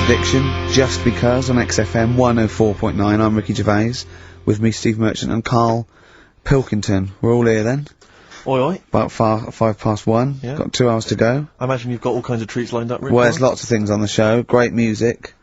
Addiction, Just Because, on XFM 104.9. I'm Ricky Gervais, with me Steve Merchant and Karl Pilkington. We're all here then. Oi oi. About 1:05. Yeah. Got 2 hours to go. I imagine you've got all kinds of treats lined up, Rick. Well, there's lots of things on the show. Great music,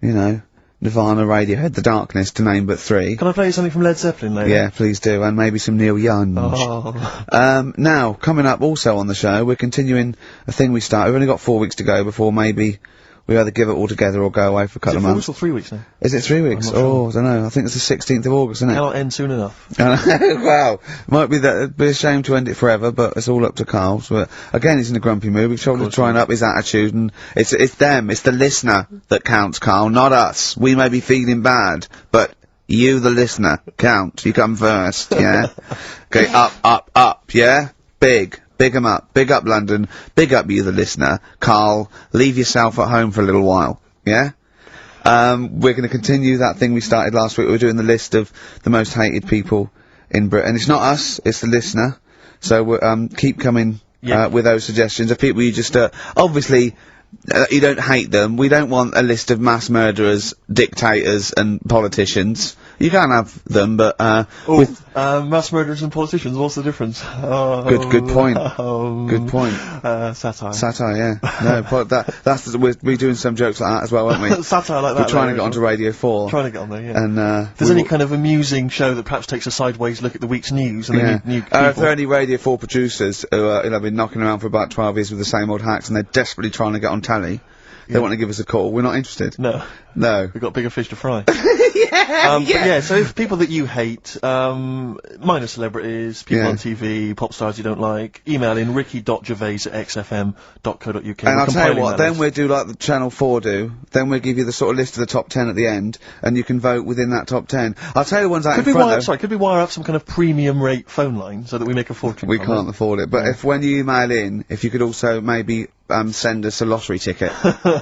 you know, Nirvana, Radiohead, The Darkness, to name but 3. Can I play you something from Led Zeppelin later? Yeah, please do, and maybe some Neil Young. Oh. Now, coming up also on the show, we're continuing a thing we started. We've only got 4 weeks to go before maybe we either give it all together or go away for a couple of months. Is it 4 weeks or 3 weeks now? Is it 3 weeks? I'm not sure. I don't know. I think it's the 16th of August, isn't it? Cannot end soon enough. Wow. Might be that, it'd be a shame to end it forever, but it's all up to Karl. But again, he's in a grumpy mood. We've tried to try and up his attitude, and it's them, it's the listener that counts, Karl, not us. We may be feeling bad, but you, the listener, count. You come first, yeah? Okay, up, yeah? Big 'em up. Big up London. Big up you, the listener. Karl, leave yourself at home for a little while, yeah? We're going to continue that thing we started last week. We're doing the list of the most hated people in Britain. It's not us, it's the listener. So we're, keep coming with those suggestions of people you just, obviously, you don't hate them. We don't want a list of mass murderers, dictators and politicians. You can have them, but, mass murderers and politicians, what's the difference? Good point. Good point. Satire. Satire, yeah. No, we're doing some jokes like that as well, aren't we? Satire like that. We're trying to get onto Radio 4. Trying to get on there, yeah. And, if there's any kind of amusing show that perhaps takes a sideways look at the week's news, and they need people. If there are any Radio 4 producers who have been knocking around for about 12 years with the same old hacks and they're desperately trying to get on telly, they want to give us a call. We're not interested. No. No. We've got bigger fish to fry. Yeah. But yeah, so if people that you hate, minor celebrities, people on TV, pop stars you don't like, email in ricky.gervais@xfm.co.uk. And I'll tell you what, then we'll do like the Channel 4 do, then we'll give you the sort of list of the top 10 at the end, and you can vote within that top 10. I'll tell you the ones out in front though. Could we wire up some kind of premium rate phone line so that we make a fortune? We can't afford it, but if when you email in, if you could also maybe send us a lottery ticket,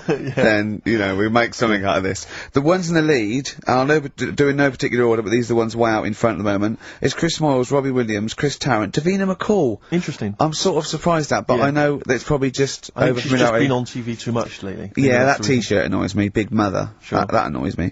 then, you know, we make something out of this. The ones in the lead, I'll do in no particular order, but these are the ones way out in front at the moment, is Chris Moyles, Robbie Williams, Chris Tarrant, Davina McCall. Interesting. I'm sort of surprised at, but I know that it's probably just I think she's just been on TV too much lately. Yeah, that t-shirt annoys me, Big Mother. Sure. That annoys me.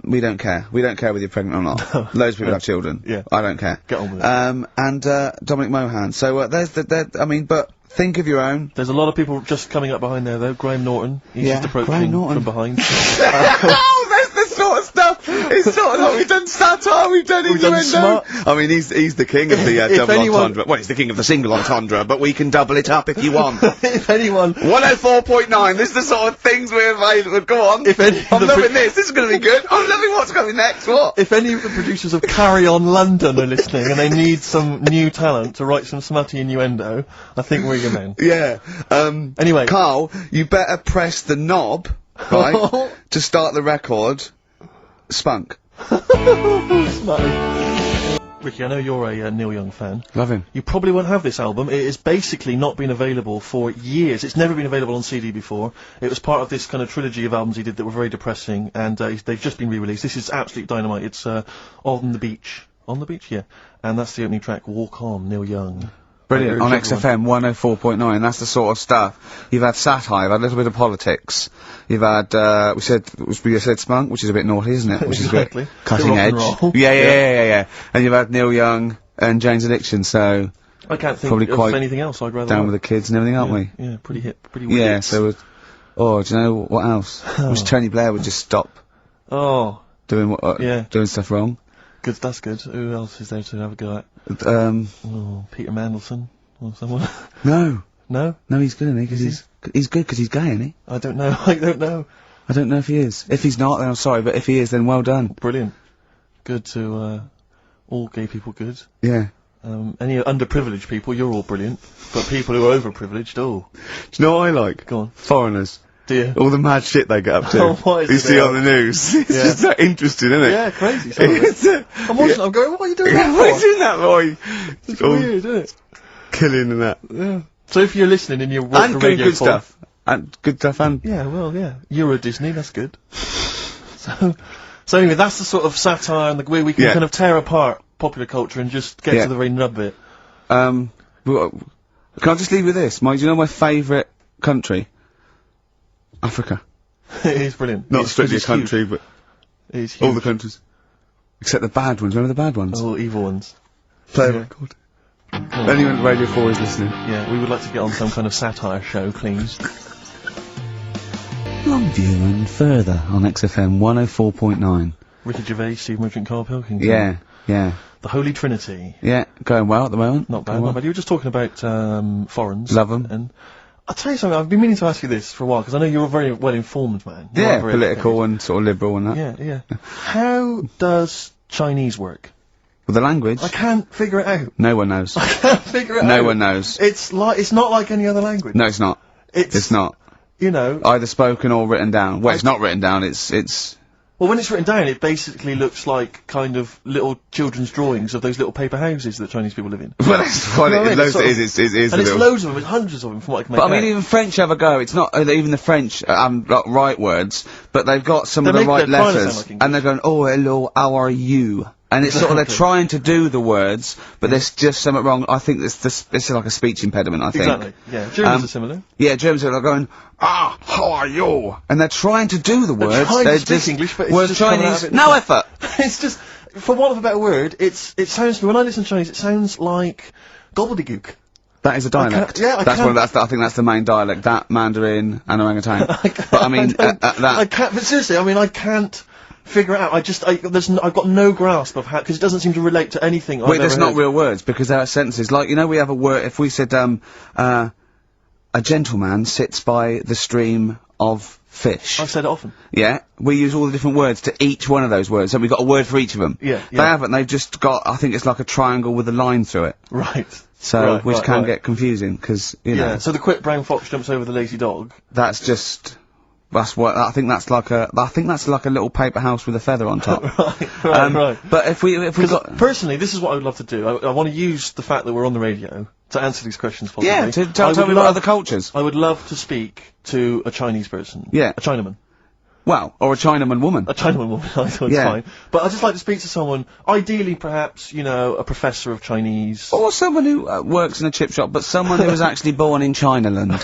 We don't care. We don't care whether you're pregnant or not. Loads of people have children. Yeah. I don't care. Get on with it. And Dominic Mohan. So, there's I mean, but think of your own. There's a lot of people just coming up behind there, though. Graham Norton. He's just approaching from behind. Oh, that's the sort of stuff. It's sort of like we've done satire, we've done innuendo. I mean, he's the king of the double entendre. Well, he's the king of the single entendre, but we can double it up if you want. If anyone... 104.9, this is the sort of things we're available. Go on. I'm loving this. This is going to be good. I'm loving what's coming next. What? If any of the producers of Carry On London are listening and they need some new talent to write some smutty innuendo, I think we're your men. Yeah. Anyway. Karl, you better press the knob, right, to start the record. Spunk. Ricky, I know you're a Neil Young fan. Love him. You probably won't have this album. It has basically not been available for years. It's never been available on CD before. It was part of this kind of trilogy of albums he did that were very depressing, and they've just been re-released. This is absolute dynamite. It's On the Beach. On the Beach? Yeah. And that's the opening track, Walk On, Neil Young. Brilliant. On XFM 104.9, that's the sort of stuff. You've had satire, you've had a little bit of politics. You've had, we said spunk, which is a bit naughty, isn't it? Which is a bit cutting edge. Yeah. And you've had Neil Young and Jane's Addiction, so... I can't think probably of quite anything else I'd rather down with the kids and everything, aren't we? Yeah, pretty hip, pretty weird. Yeah, so... do you know what else? Wish Tony Blair would just stop doing stuff wrong. Good, that's good. Who else is there to have a go at? Peter Mandelson or someone. No, he's good, isn't he? Because he's good because he's gay, isn't he? I don't know. I don't know if he is. If he's not, then I'm sorry, but if he is, then well done. Brilliant. Good to all gay people. Good. Yeah. Any underprivileged people, you're all brilliant. But people who are overprivileged, Do you know what I like? Go on. Foreigners. Dear. All the mad shit they get up to. Oh, what is you see on the news. It's just that interesting, isn't it? Yeah, crazy. I'm watching. I'm going. What are you doing that for? What are you doing that, boy? It's weird, isn't it? Killing and that. Yeah. So if you're listening and you're and for Radio 4, stuff. And good stuff, and Euro Disney. That's good. So anyway, that's the sort of satire and the way we can kind of tear apart popular culture and just get to the very nub bit. Can I just leave with this? Do you know my favourite country? Africa. It is brilliant. Not It's- strictly a it's country, huge. but It is all huge. the countries. Except the bad ones. Remember the bad ones? All evil ones. Play a yeah. record. Anyone at Radio 4 is listening. Yeah, we would like to get on some kind of satire show, please. Longview and further on XFM 104.9. Ricky Gervais, Steve Merchant, Karl Pilkington. Yeah, yeah, The Holy Trinity. yeah. Going well at the moment. Not bad, Going not well. bad. You were just talking about foreigners. Love 'em. And I'll tell you something, I've been meaning to ask you this for a while, because I know you're a very well-informed man. You Yeah, are very political and sort of liberal and that. educated. Yeah, yeah. How does Chinese work? With the language, I can't figure it out. no one knows. I can't figure it out. No one knows. It's not like any other language. No, it's not. It's not. You know, Either spoken or written down. Well, it's not written down, it's... well, when it's written down, it basically looks like kind of little children's drawings of those little paper houses that Chinese people live in. Well, that's what You know what I it mean? It's sort of- is. And it's loads of them, it's hundreds of them from what I can make But I out. mean, even French have a go. It's not even the French got right words, but they've got some of They the right make- they're trying to letters, sound like English. and they're going, "Oh, hello, how are you?" And it's sort of they're Exactly. trying to do the words, but there's just something wrong. I think it's like a speech impediment. I think. Exactly, yeah. Germans are similar. Yeah, Germans are like going, how are you? And they're trying to do the words. trying to They're speak just English, but it's whereas just coming out Chinese, of it- no effort. It's just, for want of a better word, it sounds to me, when I listen to Chinese, it sounds like gobbledygook. That is a dialect. yeah, I that's can't- I think that's the main dialect. That Mandarin and orangutan. But I mean, I that. can't, but seriously, I mean, I can't figure it out. I've got no grasp of how, because it doesn't seem to relate to anything I've Wait, ever there's not heard. real words because there are sentences. Like, you know, we have a word, if we said, a gentleman sits by the stream of fish. I've said it often. Yeah? We use all the different words to each one of those words, so we've got a word for each of them. Yeah, They yeah. haven't, they've just got, I think it's like a triangle with a line through it. Right. So, Right, which right, can right. get confusing, because, you Yeah, know, so the quick brown fox jumps over the lazy dog. that's just, that's what, I think that's like a little paper house with a feather on top. Right. But if we got, Personally, this is what I would love to do. I want to use the fact that we're on the radio to answer these questions possibly. yeah, to I tell would me about love- other cultures. I would love to speak to a Chinese person. Yeah. A Chinaman. Well, or a Chinaman woman. A Chinaman woman, I thought it's Yeah. fine. But I'd just like to speak to someone, ideally perhaps, you know, a professor of Chinese. Or someone who works in a chip shop, but someone who was actually born in Chinaland.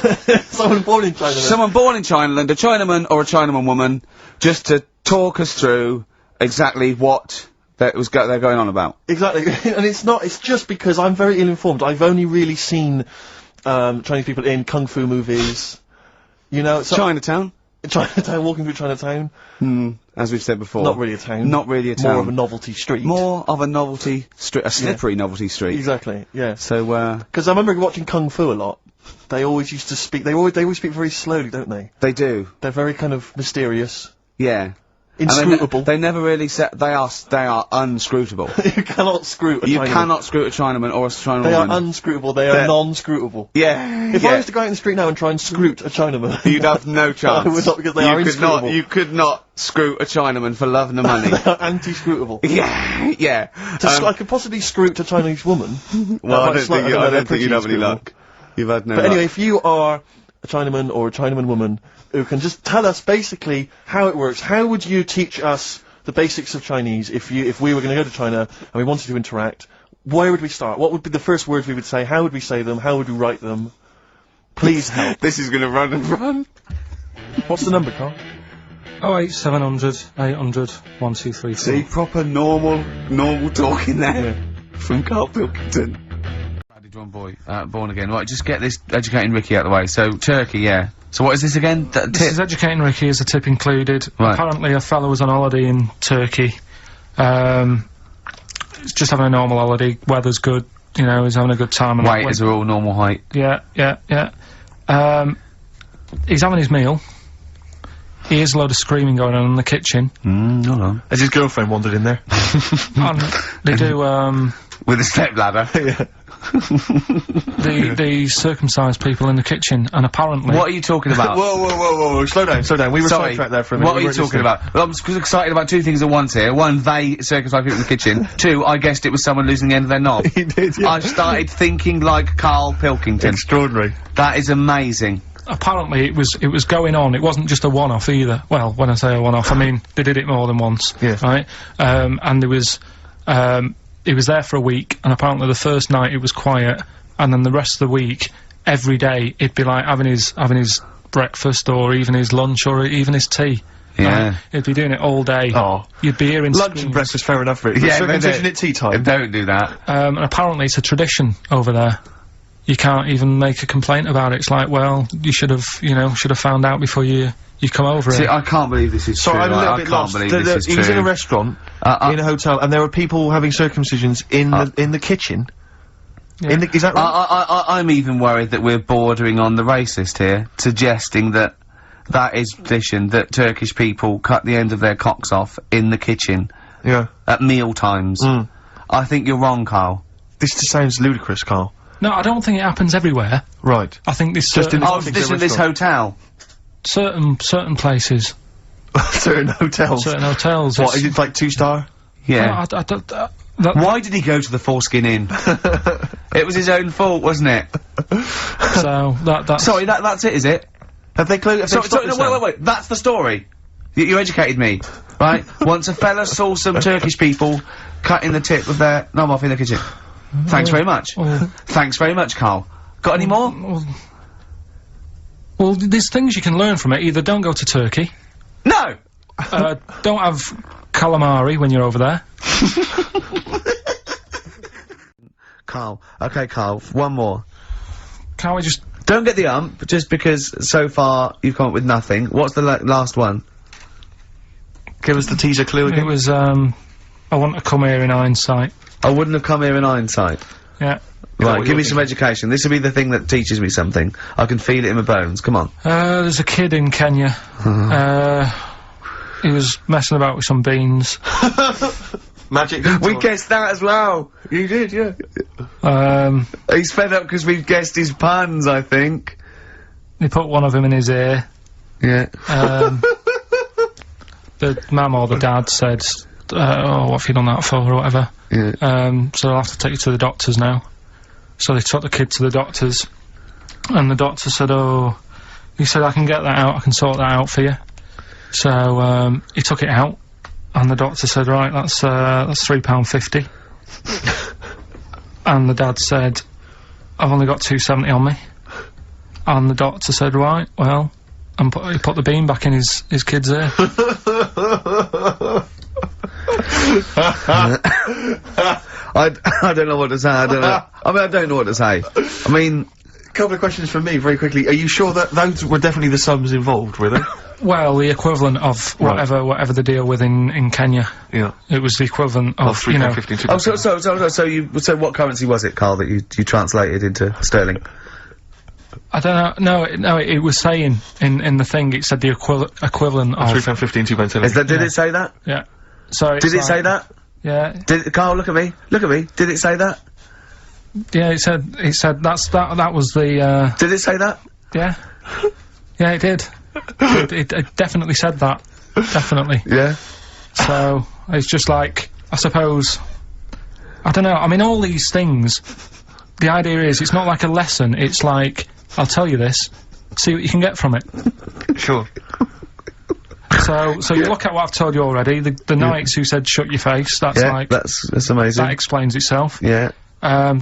Someone born in China. Someone born in Chinaland, a Chinaman or a Chinaman woman, just to talk us through exactly what they're going on about. Exactly. And it's just because I'm very ill-informed. I've only really seen, Chinese people in kung fu movies. You know, so Chinatown? Chinatown, walking through Chinatown. As we've said before. Not really a town. Not really a town. More of a novelty street. More of a novelty street, a slippery novelty street. Exactly, yeah. So, Because I remember watching Kung Fu a lot. They always used to speak, they always speak very slowly, don't they? they do. They're very kind of mysterious. Yeah. And Inscrutable. they never really they are unscrutable. You cannot screw a You Chinaman. cannot screw a Chinaman or a Chinaman They are woman. unscrutable, they are They're- non-scrutable. Yeah. If yeah. I was to go out in the street now and try and scroot a Chinaman, You'd have no chance. I would not, because they are inscrutable. You could not screw a Chinaman for love nor money. They are anti-scrutable. yeah, yeah. I could possibly scroot a Chinese woman. well, I That don't might think, sli- I they're don't think you'd pretty have any inscrutable. luck. You've had no But luck. anyway, if you are a Chinaman or a Chinaman woman who can just tell us basically how it works, how would you teach us the basics of Chinese if we were going to go to China and we wanted to interact? Where would we start? What would be the first words we would say? How would we say them? How would we write them? Please help. This is gonna run and run. What's the number, Carl? 08700 800 1234. See, proper normal talking there. From Karl Pilkington. John Boy, born again. Right, just get this educating Ricky out of the way. So, Turkey, yeah. So what is this again? This is educating Ricky as a tip included. Right. Apparently a fellow was on holiday in Turkey. He's just having a normal holiday, weather's good, you know, he's having a good time. And Weight is all normal height. Yeah. He's having his meal. He hears a load of screaming going on in the kitchen. Hold on. Has his girlfriend wandered in there? And they do, With a step ladder. Yeah. they circumcise people in the kitchen, and apparently... What are you talking about? Whoa, slow down. We were Sorry, sidetracked there for a minute. what are you talking about? Well, I'm excited about two things at once here. One, they circumcise people in the kitchen. Two, I guessed it was someone losing the end of their knob. He did, yeah. I started thinking like Karl Pilkington. Extraordinary. That is amazing. Apparently it was going on. It wasn't just a one-off either. Well, when I say a one-off, I mean they did it more than once. Yeah. Right. And there was, he was there for a week, and apparently the first night it was quiet, and then the rest of the week, every day, it'd be like having his breakfast or even his lunch or even his tea. Yeah. He'd be doing it all day. Oh. You'd be hearing Lunch screams. and breakfast, fair enough, really. Yeah, Circumcision at tea time. Don't do that. And apparently it's a tradition over there. You can't even make a complaint about it. It's like, well, you should have, you know, found out before you come over See, here. I can't believe this is true. Sorry, I'm a little I bit can't lost. believe this is He was in a true. restaurant, in a hotel, and there were people having circumcisions in the kitchen. Yeah. Is that right? I'm even worried that we're bordering on the racist here, suggesting that is tradition, that Turkish people cut the end of their cocks off in the kitchen Yeah. at meal times. I think you're wrong, Carl. This just sounds ludicrous, Carl. No, I don't think it happens everywhere. Right. I think this Just in Oh, this this in this hotel. certain places, Certain hotels. certain hotels. What, it's- is it like 2-star? Yeah. I don't. Why did he go to the Foreskin Inn? It was his own fault, wasn't it? So that's Sorry, that's it, is it? Have they closed? Sorry, no, wait. That's the story. You educated me, right? Once a fella saw some Turkish people cutting the tip of their knob off in the kitchen. Thanks very much. Thanks very much, Carl. Got any more? Well, there's things you can learn from it. Either don't go to Turkey, No! don't have calamari when you're over there. Carl. Okay, Carl, one more. Can't we just... Don't get the ump, just because so far you've come up with nothing. What's the last one? Give us the teaser clue It again. was, I want to come here in hindsight. I wouldn't have come here in hindsight. Yeah. Right, what give me you're some education. This will be the thing that teaches me something. I can feel it in my bones. Come on. There's a kid in Kenya. He was messing about with some beans. Magic. We guessed that as well. You did, yeah. He's fed up because we've guessed his puns, I think. He put one of them in his ear. Yeah. The mum or the dad said, oh, what have you done that for, or whatever. Yeah. So I'll have to take you to the doctors now. So they took the kid to the doctors, and the doctor said, oh, he said, I can get that out, I can sort that out for you. So, he took it out, and the doctor said, right, that's £3.50. And the dad said, I've only got £2.70 on me. And the doctor said, right, well, and he put the bean back in his kid's ear. I don't know what to say. I don't know. I mean, I don't know what to say. I mean, Couple of questions from me, very quickly. Are you sure that those were definitely the sums involved, were they? Well, the equivalent of whatever they deal with in Kenya. Yeah. It was the equivalent of, you know... £3.50. so what currency was it, Carl, that you translated into sterling? I don't know. No, it was saying in the thing. It said the equivalent of £3.50 and £2.70. Is that? Did it say that? yeah. So Did it say that? Yeah, Did Carl look at me? Look at me. Did it say that? yeah. It said that was the Did it say that? yeah, yeah. It did. It definitely said that. Definitely. Yeah. So it's just like, I suppose, I don't know. I mean, all these things. The idea is, it's not like a lesson. It's like, I'll tell you this, see what you can get from it. Sure. So you look at what I've told you already. The knights who said shut your face. That's Yeah, like that's amazing. that explains itself. Yeah.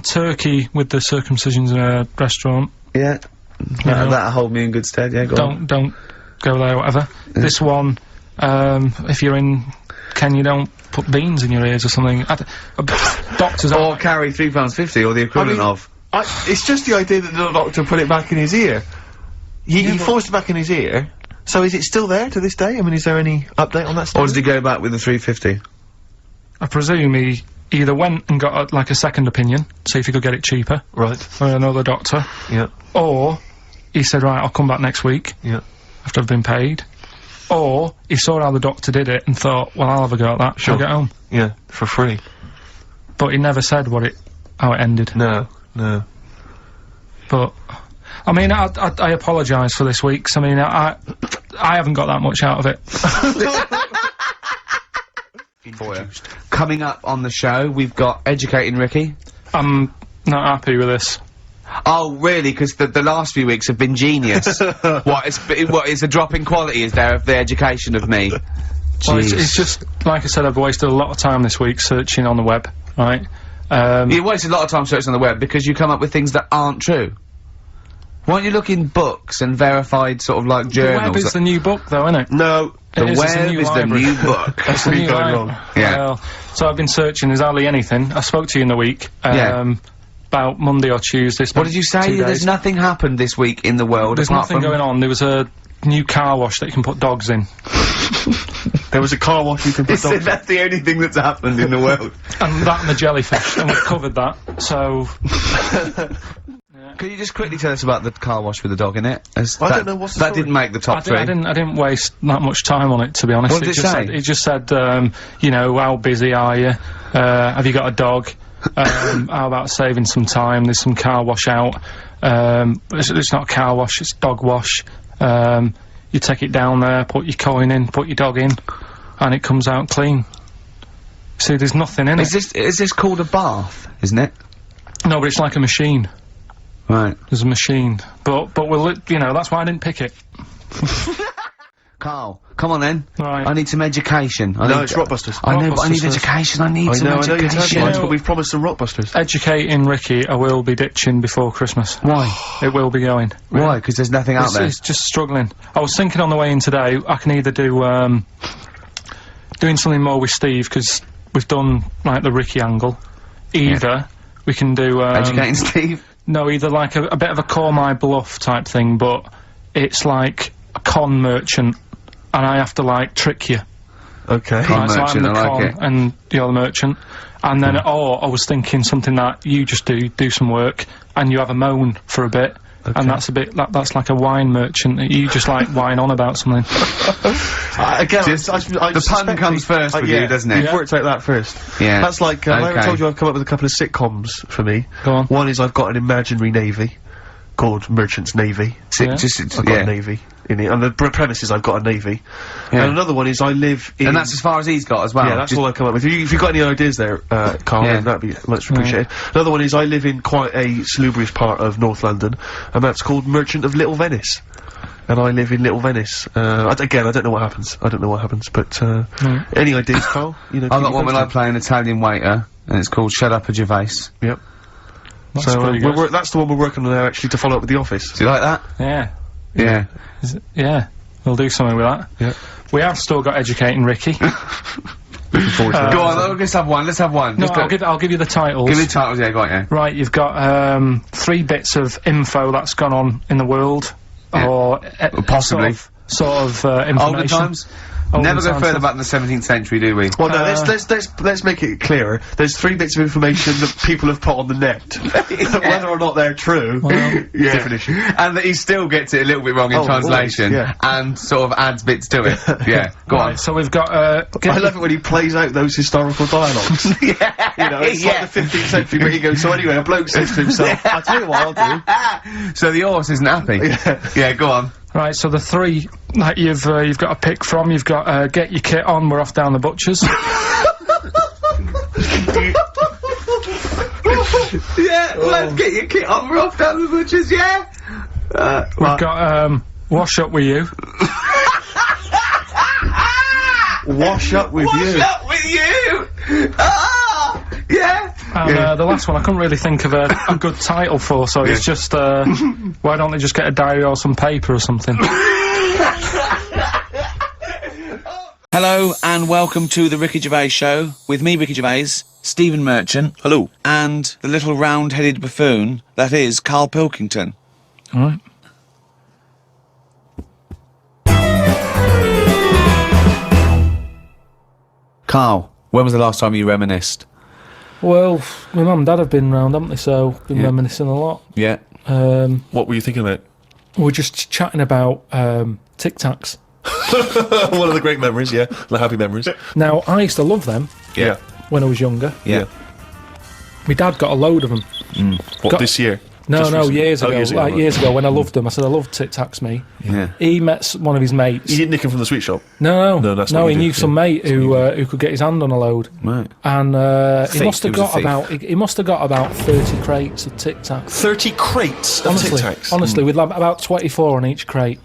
Turkey with the circumcisions in a restaurant. Yeah. know. That'll hold me in good stead. Yeah. Go on. Don't go there. Whatever. This one, if you're in Kenya, don't put beans in your ears or something. Doctors Or carry £3.50 or the equivalent of. It's just the idea that the doctor put it back in his ear. He forced it back in his ear. So is it still there to this day? I mean, is there any update on that story? Or did he go back with the £3.50? I presume he either went and got like a second opinion, see if he could get it cheaper, Right. from another doctor, Yeah. or he said, right, I'll come back next week Yeah. after I've been paid, or he saw how the doctor did it and thought, well, I'll have a go at that. Sure. I'll get home. Yeah. For free. But he never said how it ended. No. No. But I mean, I apologise for this week. 'Cause I mean, I haven't got that much out of it. Coming up on the show, we've got Educating Ricky. I'm not happy with this. Oh, really? Because the last few weeks have been genius. What is a drop in quality, is there, of the education of me? Well, Jeez. it's just, like I said, I've wasted a lot of time this week searching on the web, right? You wasted a lot of time searching on the web because you come up with things that aren't true. Why don't you look in books and verified sort of like The journals? web is the new book, though, isn't it? No. The It web it's a is the library. new book. It's a What are you new going li- wrong? Yeah. Well, so I've been searching. There's hardly anything. I spoke to you in the week. Yeah. About Monday or Tuesday. What did you say? There's nothing happened this week in the world There's apart nothing from... going on. There was a new car wash that you can put dogs in. There was a car wash you can put dogs in. That's the only thing that's happened in the world. And that and the jellyfish, and we've covered that. So Can you just quickly tell us about the car wash with the dog in it? I don't know what's the That story. didn't make the top three. I didn't waste that much time on it, to be honest. What did it say? It just said, you know, how busy are you? Have you got a dog? How about saving some time? There's some car wash out. It's not car wash, it's dog wash. You take it down there, put your coin in, put your dog in, and it comes out clean. See, there's nothing in it. Is this called a bath, isn't it? No, but it's like a machine. Right. There's a machine. But we'll, you know, that's why I didn't pick it. Carl, come on then. Right. I need some education. No, it's Rockbusters. I know, but I need Rockbusters. education. I need I some know you're education. telling me, but we've promised some Rockbusters. Educating Ricky, I will be ditching before Christmas. Why? It will be going. Why? Because there's nothing out there. It's just struggling. I was thinking on the way in today, I can either do, doing something more with Steve, because we've done, like, the Ricky angle. Either we can do, Educating Steve. no, either like a bit of a call my bluff type thing, but it's like a con merchant, and I have to, like, trick you. Okay. Con Right, so merchant, I'm the I like con, it. and you're the merchant. And then, or I was thinking something that you just do some work, and you have a moan for a bit, and that's a bit, that's like a wine merchant, that you just, like, whine on about something. Again, Just- I the pun suspect comes first with you, doesn't it? You've worked out that first. Yeah. That's like, I Okay. told you I've come up with a couple of sitcoms for me. Go on. One is I've got an imaginary navy called Merchant's Navy. Yeah. I've got a navy in it, and the premise is I've got a navy. Yeah. And another one is I live in... And that's as far as he's got as well. yeah, that's Just- all I come up with. If you've got any ideas there, Carl, Yeah. then that'd be much appreciated. Another one is I live in quite a salubrious part of North London, and that's called Merchant of Little Venice. And I live in Little Venice. Again, I don't know what happens. I don't know what happens, but, any ideas, Carl? You know, I've keep got me one where I posted. play an Italian waiter, and it's called Shut Up a Gervais. Yep. That's So, pretty good. that's the one we're working on now, actually, to follow up with The Office. Do you like that? Yeah. Yeah. Yeah. We'll do something with that. Yeah. We have still got Educating Ricky. Looking forward to that. Go on, let's have one. Let's have one. No, Just I'll give you the titles. give me the titles. Yeah, go on, yeah. Right, you've got 3 bits of info that's gone on in the world, Yeah. or Possibly. sort of information. Older times. Older Never go times further stuff. back than the 17th century, do we? Well, no, let's make it clearer. There's 3 bits of information that people have put on the net. Whether or not they're true, Well, different issue. And that he still gets it a little bit wrong in Oh, translation, always, yeah. and sort of adds bits to it. Yeah, go Right, on. so we've got I love it when he plays out those historical dialogues. Yeah, You know, it's like the 15th century where he goes, so anyway, a bloke says to himself, I'll tell you what I'll do. So the horse isn't happy. Yeah, go on. right. So the 3 that you've got to pick from. You've got get your kit on. We're off down the butchers. Yeah, let's get your kit on. We're off down the butchers. Yeah. We've got wash up with you. Wash up with you. What's up with you? Ah, yeah. And the last one I couldn't really think of a good title for, so it's just why don't they just get a diary or some paper or something? Hello and welcome to the Ricky Gervais Show with me, Ricky Gervais, Stephen Merchant. Hello. And the little round-headed buffoon that is Karl Pilkington. All right. Carl, when was the last time you reminisced? Well, my mum and dad have been round, haven't they? So been reminiscing a lot. Yeah. What were you thinking about? We're just chatting about Tic Tacs. One of the great memories, yeah. The happy memories. Now I used to love them Yeah. when I was younger. Yeah. My dad got a load of them. What, Got- this year? No, Just no, recently? years Oh, ago. years ago, Like right. years ago when I loved them. I said I love Tic Tacs, me. Yeah. He met one of his mates. You didn't nick him from the sweet shop? No, No, that's no. what He we knew do, some mate who could get his hand on a load, Right. and he Thief, must have he was a got thief. about he must have got about 30 crates of Tic Tacs. 30 crates of Honestly, Tic Tacs. honestly, we'd have about 24 on each crate.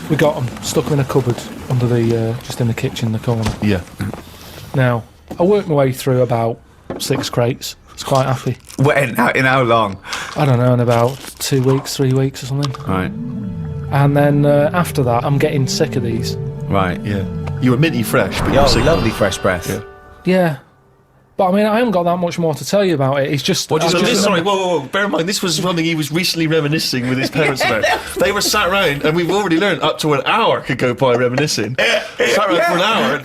We got them, stuck them in a cupboard under the just in the kitchen in the corner. Yeah. Now I worked my way through about 6 crates. I was quite happy. When? In how long? I don't know, in about 2 weeks, 3 weeks or something. Right. And then after that, I'm getting sick of these. Right. Yeah. You were minty fresh, but you were sick. Lovely fresh breath. Yeah. Yeah. But I mean, I haven't got that much more to tell you about it. It's just. So this, sorry, whoa. Bear in mind, this was something he was recently reminiscing with his parents about. They were sat around, and we've already learned up to an hour could go by reminiscing. Sat around for an hour,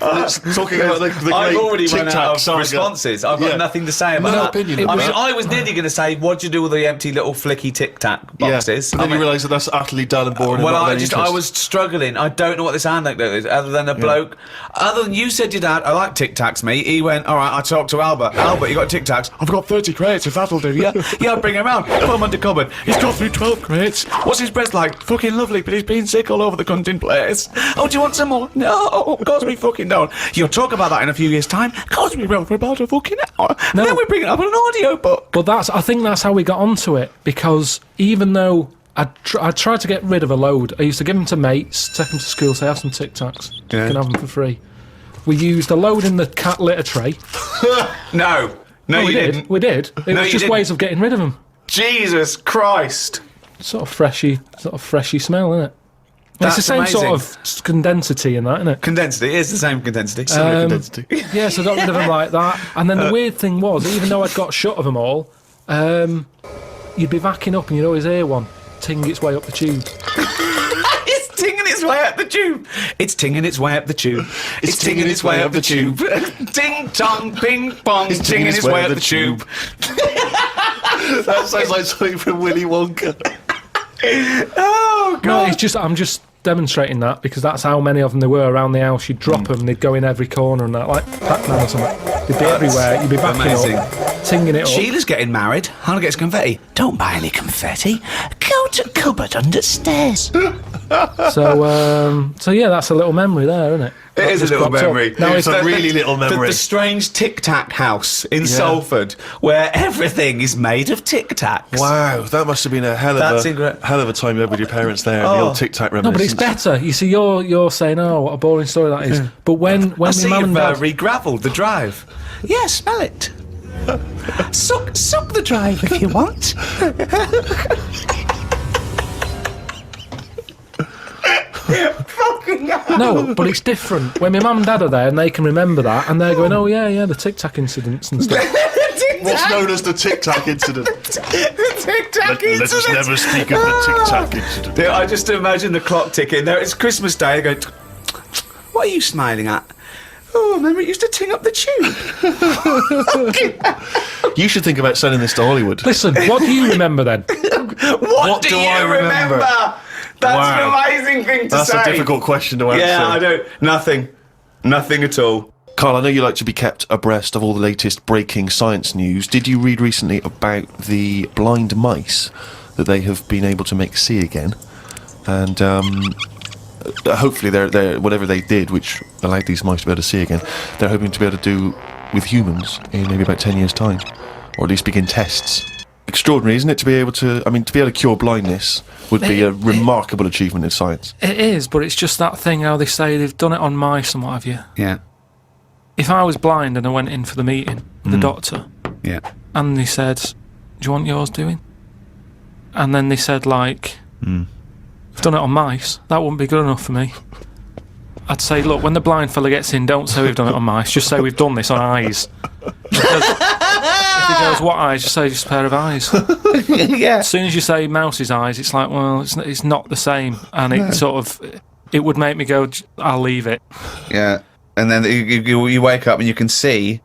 talking about the great I've already run Tic out Tac of saga. responses. I've got nothing to say about that. Opinion. I mean, I was nearly going to say, what do you do with the empty little flicky Tic Tac boxes? But then you realise that that's utterly dull and boring. Well, and not I was struggling. I don't know what this anecdote is, other than a bloke. Other than you said your dad, I like Tic Tacs, mate. He went, all right, I talked to Albert. Albert, you got Tic Tacs? I've got 30 crates, if that'll do, yeah? Yeah, bring him round. Put him under cupboard. He's got through 12 crates. What's his breast like? Fucking lovely, but he's been sick all over the cunting place. Oh, do you want some more? No, of course we fucking don't. You'll talk about that in a few years' time. Of course we will, for about a fucking hour. No. And then we bring it up on an audio book. But I think that's how we got onto it, because even though I tried to get rid of a load, I used to give them to mates, take them to school, say, have some Tic Tacs. Yeah. You can have them for free. We used a load in the cat litter tray. No. No, you didn't. We did. It was just ways of getting rid of them. Jesus Christ. Sort of freshy smell, isn't it? It's the same amazing. sort of condensity in that, isn't it? Condensity, it is the same condensity. Condensity. Yeah, so I got rid of them like that. And then the weird thing was, even though I'd got shut of them all, you'd be backing up and you'd always hear one ting its way up the tube. It's tinging its way up the tube. It's tinging its way up the tube. It's tinging its way up the tube. Ding tong, ping pong. It's tinging its way up the tube. That sounds like something from Willy Wonka. Oh God! No, it's just I'm just demonstrating that because that's how many of them there were around the house. You'd drop them, they'd go in every corner and that, like Pac-Man or something. They'd be everywhere. You'd be backing up, tinging it up. Sheila's getting married. Hannah gets confetti. Don't buy any confetti. Go to cupboard under stairs. So yeah, that's a little memory there, isn't it? It is a little memory. Now It's a really little memory. The strange Tic Tac house in Salford, where everything is made of Tic Tacs. Wow, that must have been a hell of a time you had with your parents there. The old Tic Tac No, but it's reminiscence. better. You see, you're saying, oh, what a boring story that is. But when I my see mum and you've dad, re-gravelled the drive. Yeah, smell it. Suck the drive if you want. no, but it's different. When my mum and dad are there and they can remember that, and they're going, oh yeah, the Tic Tac incidents and stuff. What's known as the Tic Tac incident? The Tic Tac incident. Let us never speak of the Tic Tac incident. Yeah, I just imagine the clock ticking. There, it's Christmas Day. They go, what are you smiling at? Oh, remember it used to ting up the tube. You should think about selling this to Hollywood. Listen, what do you remember then? What do I remember? That's Wow. an amazing thing to say. That's a difficult question to answer. Yeah, I don't. Nothing at all. Carl, I know you like to be kept abreast of all the latest breaking science news. Did you read recently about the blind mice that they have been able to make see again? And hopefully they're whatever they did, which allowed these mice to be able to see again, they're hoping to be able to do with humans in maybe about 10 years' time, or at least begin tests. Extraordinary, isn't it, to be able to cure blindness would be a remarkable achievement in science. It is, but it's just that thing how they say they've done it on mice and what have you. Yeah. If I was blind and I went in for the meeting with the doctor, Yeah. and they said, do you want yours doing? And then they said, like, I've done it on mice, that wouldn't be good enough for me. I'd say, look, when the blind fella gets in, don't say we've done it on mice, just say we've done this on eyes. Because if he goes, what eyes? Just say just a pair of eyes. Yeah. As soon as you say mouse's eyes, it's like, well, it's not the same. And it would make me go, I'll leave it. Yeah. And then you wake up and you can see,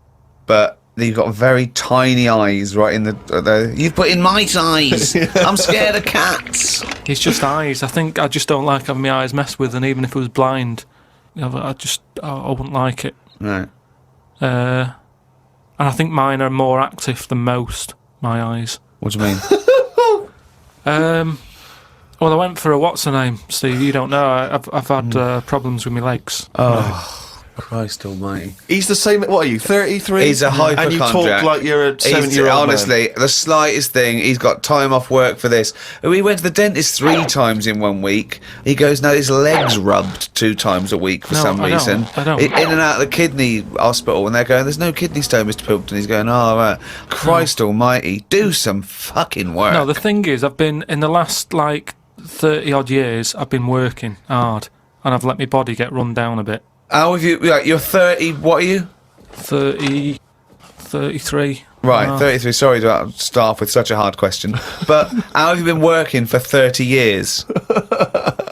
but you've got very tiny eyes right in the you've put in mice eyes. I'm scared of cats. It's just eyes. I think I just don't like having my eyes messed with, and even if I was blind, I wouldn't like it. Right. And I think mine are more active than most, my eyes. What do you mean? Well, I went for a what's her name, Steve. You don't know. I've had problems with my legs. Oh. Christ almighty. He's the same. What are you? 33. He's a hypochondriac. And you talk like you're a 70-year-old honestly, the slightest thing, he's got time off work for this. We went to the dentist 3 times in 1 week. He goes, no, his leg's rubbed 2 times a week for some reason. I don't. In and out of the kidney hospital, and they're going, there's no kidney stone, Mr. Pilkington. He's going, oh, right. Christ almighty, do some fucking work. No, the thing is, I've been, in the last, 30-odd years, I've been working hard, and I've let my body get run down a bit. How have you, you're 30, what are you? 33. Right, 33. Sorry to start off with such a hard question. But how have you been working for 30 years?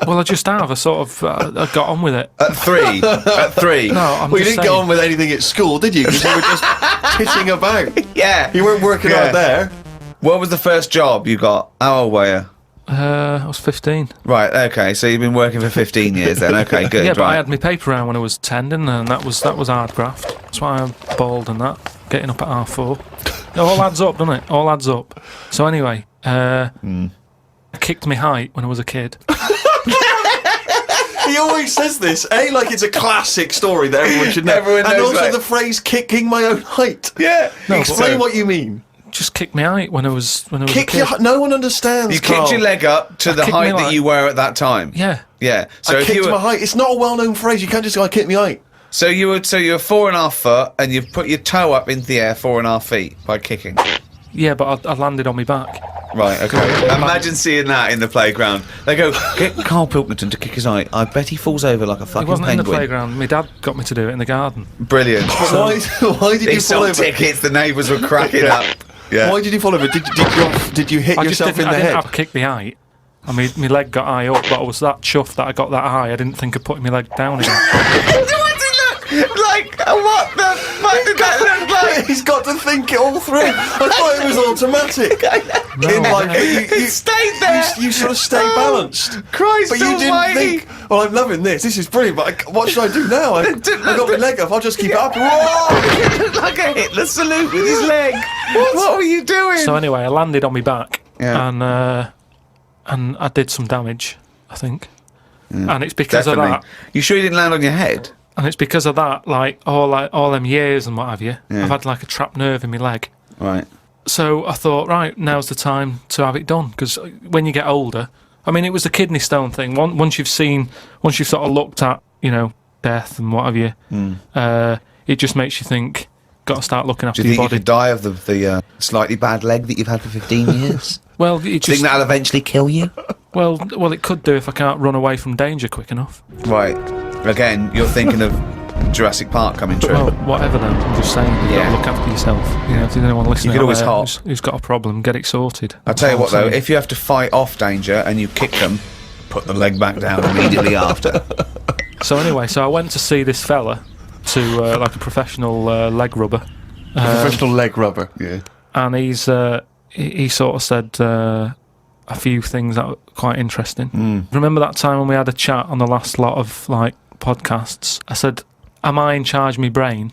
Well, I just have. I sort of I got on with it. At 3? At 3? No, I'm Well, you just didn't saying. get on with anything at school, did you? Because you were just titting about. Yeah. You weren't working Yeah. out there. What was the first job you got? How old were you? I was 15. Right, okay, so you've been working for 15 years then. Okay, good. Yeah, but right. I had my paper round when I was 10, didn't I? And that was hard graft. That's why I'm bald and that. Getting up at 4:30. It all adds up, doesn't it? All adds up. So anyway, I kicked my height when I was a kid. He always says this, like it's a classic story that everyone should know. Everyone and knows also that. the phrase "kicking my own height." Yeah. No, Explain So- what you mean. Just kicked my height when I was a Kick kid. your. No one understands. You Carl. kicked your leg up to the kicked height my that leg. you were at that time. Yeah. Yeah. So I if kicked you were, my height. It's not a well-known phrase. You can't just go, "I kicked my height." so you were 4.5 foot, and you put your toe up into the air 4.5 feet by kicking. Yeah, but I landed on my back. Right, okay. Imagine seeing that in the playground. They go, get Karl Pilkington to kick his height. I bet he falls over like a It fucking wasn't in the penguin. playground. My dad got me to do it in the garden. Brilliant. Why did They you fall sold over? tickets, the neighbours were cracking up. Yeah. Why did you fall over? Did you hit I just yourself didn't, in the I head? didn't have kick the height. I mean, my leg got high up, but I was that chuffed that I got that high. I didn't think of putting my leg down again. What did it look like? What the fuck did that look like? He's got to think it all through. I thought it was automatic. No, It stayed there. You sort of stay balanced. Christ But you didn't almighty. think, well, I'm loving this. This is brilliant, but what should I do now? I got my leg up. I'll just keep it up. Whoa! It looked like a Hitler salute with his leg. What were you doing? So anyway, I landed on my back, Yeah. and I did some damage, I think. And it's because Definitely. of that. You sure you didn't land on your head? And it's because of that, all them years and what have you. Yeah. I've had like a trapped nerve in my leg. Right. So I thought, right, now's the time to have it done. Because when you get older, I mean, it was the kidney stone thing. Once you've sort of looked at, death and what have you, it just makes you think, got to start looking after Do you your think you body. could die of the slightly bad leg that you've had for 15 years? Well, it Do you just think that'll eventually kill you? well, it could do if I can't run away from danger quick enough. Right. Again, you're thinking of Jurassic Park coming true. Well, whatever then. I'm just saying, you've got Yeah. to look after yourself. If there's anyone listening, could out always there hop. who's got a problem, get it sorted. I'll tell you what That's all though, I'm saying. if you have to fight off danger and you kick them, put the leg back down immediately after. So anyway, I went to see this fella, to like a professional leg rubber, Professional leg rubber. Yeah. and he sort of said a few things that were quite interesting. Remember that time when we had a chat on the last lot of podcasts? I said, "Am I in charge of my brain,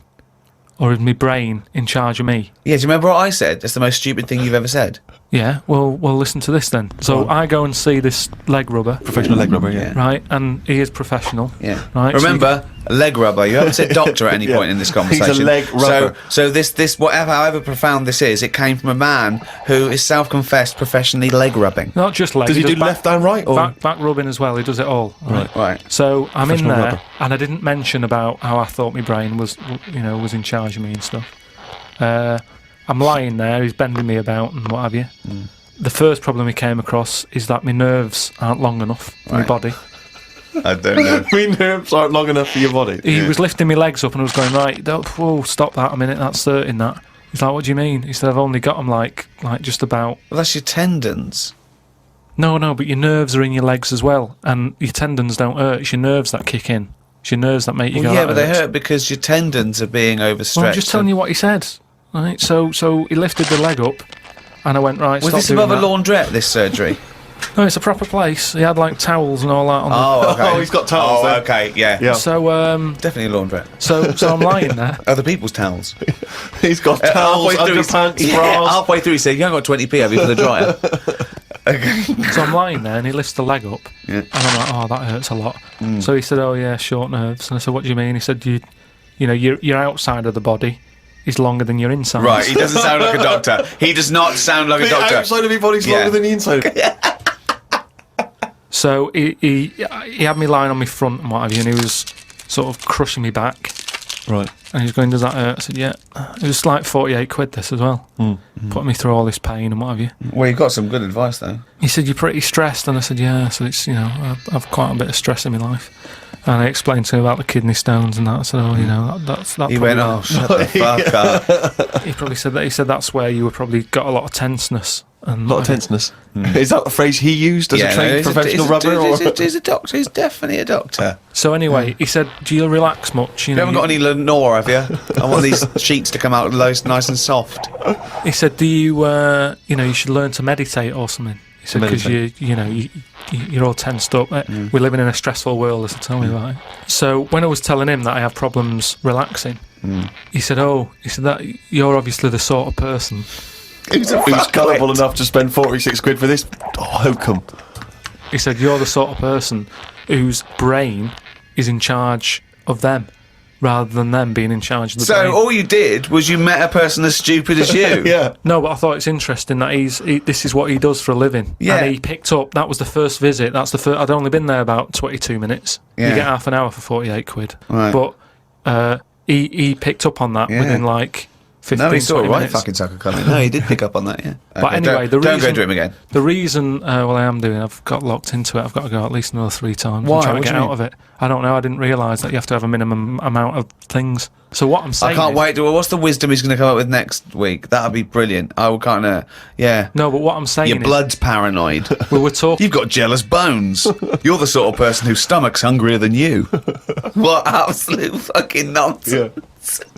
or is my brain in charge of me?" Yeah, do you remember what I said? That's the most stupid thing you've ever said. Yeah. Well, listen to this then. So I go and see this leg rubber, Professional leg rubber, yeah. right? And he is professional. Yeah. Right, so Remember, leg rubber. You haven't said doctor at any Yeah. point in this He's a conversation. leg rubber. So this however profound this is, it came from a man who is self-confessed professionally leg rubbing. Not just leg. Does he do back, left and right? Or? back rubbing as well? He does it all. Right. Right. So I'm in Professional there, rubber. and I didn't mention about how I thought my brain was in charge of me and stuff. I'm lying there. He's bending me about and what have you. The first problem he came across is that my nerves aren't long enough for my Right. body. I don't know. My nerves aren't long enough for your body. He was lifting my legs up and I was going, right, whoa, stop that a minute, that's hurting that. He's like, what do you mean? He said, I've only got them like just about... Well, that's your tendons. No, but your nerves are in your legs as well, and your tendons don't hurt, it's your nerves that kick in. It's your nerves that make you Well, go, yeah, that but they hurts. hurt because your tendons are being overstretched. Well, I'm just telling you what he said. Right, so he lifted the leg up, and I went, right, Was stop this doing above a that. laundrette, this surgery? No, it's a proper place. He had like towels and all that on Oh, okay. Oh, he's got towels Oh, there. okay, yeah. Yeah. So Definitely a laundrette. so I'm lying there. Other people's towels. He's got towels, underpants, bras. Halfway through he said, you haven't got 20p, have you, for the dryer? Okay. So I'm lying there, and he lifts the leg up, Yeah. and I'm like, oh, that hurts a lot. So he said, oh yeah, short nerves. And I said, what do you mean? He said, you know, your outside of the body is longer than your inside. Right, he doesn't sound like a doctor. He does not sound like a doctor. The outside of your body's Yeah. longer than the inside. So he had me lying on my front and what have you, and he was sort of crushing me back. Right. And he was going, does that hurt? I said, yeah. It was like 48 quid this as well. Putting me through all this pain and what have you. Well, you got some good advice, though. He said, you're pretty stressed. And I said, yeah. So it's, you know, I've quite a bit of stress in my life. And I explained to him about the kidney stones and that. I said, oh, you know, that's that. He went, oh, shut the fuck up. He probably said that. He said that's where you were probably got a lot of tenseness. And A lot of tenseness. Is that the phrase he used as a no, trained professional rubber? He's a doctor. He's definitely a doctor. So anyway, he said, do you relax much? You haven't got any Lenore, have you? I want these sheets to come out nice and soft. He said, do you, you know, you should learn to meditate or something. He said, because you're all tensed up. We're living in a stressful world, as I tell me about it. So when I was telling him that I have problems relaxing, he said, that you're obviously the sort of person Who's gullible enough to spend 46 quid for this hokum? He said, you're the sort of person whose brain is in charge of them, rather than them being in charge of the brain. So all you did was you met a person as stupid as you. Yeah. No, but I thought it's interesting that this is what he does for a living. Yeah. And he picked up, that was the first visit, that's the first, I'd only been there about 22 minutes. Yeah. You get half an hour for 48 quid. Right. But he picked up on that within like 15, No, he saw 20 a right minutes. fucking sucker coming. No, he did pick up on that, yeah. But Okay, anyway, don't go to him again. The reason, well, I am doing, I've got locked into it. I've got to go at least another 3 times. Why? I'm trying What to do get you out of it. I don't know. I didn't realise that you have to have a minimum amount of things. So what I'm saying I can't is, wait. What's the wisdom he's going to come up with next week? That'll be brilliant. I will kind of, yeah. No, but what I'm saying Your is, blood's paranoid. we were talking. You've got jealous bones. You're the sort of person whose stomach's hungrier than you. What absolute fucking nonsense. Yeah.